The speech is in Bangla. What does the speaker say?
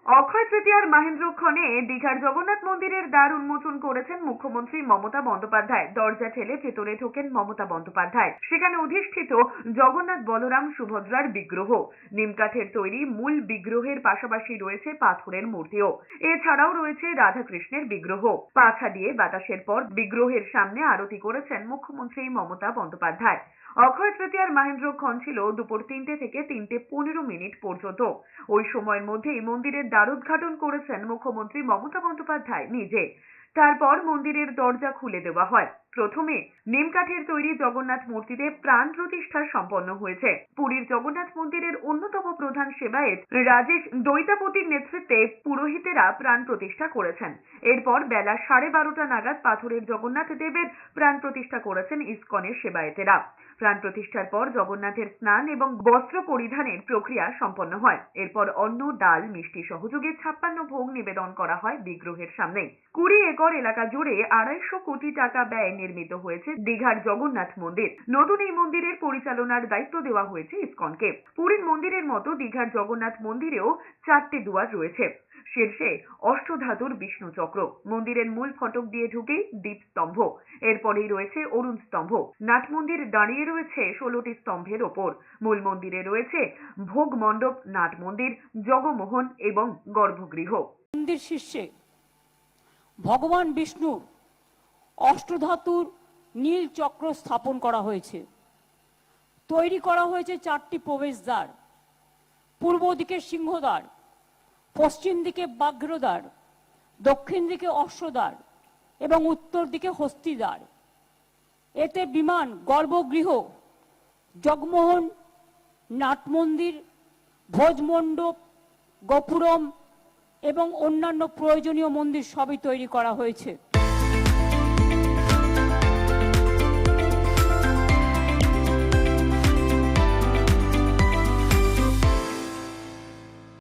অক্ষয় তৃতীয়ার মাহেন্দ্রক্ষণে দীঘার জগন্নাথ মন্দিরের দ্বার উন্মোচন করেছেন মুখ্যমন্ত্রী মমতা বন্দ্যোপাধ্যায়। দরজা ঠেলে ভেতরে ঢোকেন মমতা বন্দ্যোপাধ্যায়। সেখানে অধিষ্ঠিত জগন্নাথ, বলরাম, সুভদ্রার বিগ্রহ। নিমকাঠের তৈরি মূল বিগ্রহের পাশাপাশি রয়েছে পাথরের মূর্তিও। এছাড়াও রয়েছে রাধাকৃষ্ণের বিগ্রহ। পাছা দিয়ে বাতাসের পর বিগ্রহের সামনে আরতি করেছেন মুখ্যমন্ত্রী মমতা বন্দ্যোপাধ্যায়। অক্ষয় তৃতীয়ার মাহেন্দ্রক্ষণ ছিল দুপুর 3টে থেকে 3:15 পর্যন্ত। ওই সময়ের মধ্যেই মন্দিরের দ্বারোদ্ঘাটন করেছেন মুখ্যমন্ত্রী মমতা বন্দ্যোপাধ্যায় নিজে। তারপর মন্দিরের দরজা খুলে দেওয়া হয়। প্রথমে নিমকাঠের তৈরি জগন্নাথ মূর্তিতে প্রাণ প্রতিষ্ঠা সম্পন্ন হয়েছে। পুরীর জগন্নাথ মন্দিরের অন্যতম প্রধান সেবায়েত রাজেশ দৈতাপতির নেতৃত্বে পুরোহিতেরা প্রাণ প্রতিষ্ঠা করেছেন। এরপর বেলা 12:30 নাগাদ পাথরের জগন্নাথ দেবের প্রাণ প্রতিষ্ঠা করেছেন ইসকনের সেবায়েতেরা। প্রাণ প্রতিষ্ঠার পর জগন্নাথের স্নান এবং বস্ত্র পরিধানের প্রক্রিয়া সম্পন্ন হয়। এরপর অন্ন, ডাল, মিষ্টি সহযোগে 56 ভোগ নিবেদন করা হয় বিগ্রহের সামনে। 20 একর এলাকা জুড়ে 250 কোটি টাকা ব্যয়ে নির্মিত হয়েছে দীঘার জগন্নাথ মন্দির। নতুন এই মন্দিরের পরিচালনার দায়িত্ব দেওয়া হয়েছে ইসকনকে। পুরীর মন্দিরের মতো দীঘার জগন্নাথ মন্দিরেও 4টে দুয়ার রয়েছে। শীর্ষে অষ্টধাতুর বিষ্ণু চক্র। মন্দিরের মূল ফটক দিয়ে ঢুকেই দীপস্তম্ভ। এরপরেই রয়েছে অরুণ স্তম্ভ। নাট মন্দির দাঁড়িয়ে রয়েছে 16টি স্তম্ভের ওপর। মূল মন্দিরে রয়েছে ভোগ মণ্ডপ, নাট মন্দির, জগমোহন এবং গর্ভগৃহ। মন্দির শীর্ষে ভগবান বিষ্ণুর অষ্টধাতুর নীল চক্র স্থাপন করা হয়েছে। তৈরি করা হয়েছে 4টি প্রবেশদ্বার। পূর্ব দিকে সিংহদ্বার, পশ্চিম দিকে ব্যাঘ্রদ্বার, দক্ষিণ দিকে অশ্বদ্বার এবং উত্তর দিকে হস্তিদ্বার। এতে বিমান, গর্ভগৃহ, জগমোহন, নাটমন্দির, ভোজমণ্ডপ, গোপুরম এবং অন্যান্য প্রয়োজনীয় মন্দির সবই তৈরি করা হয়েছে।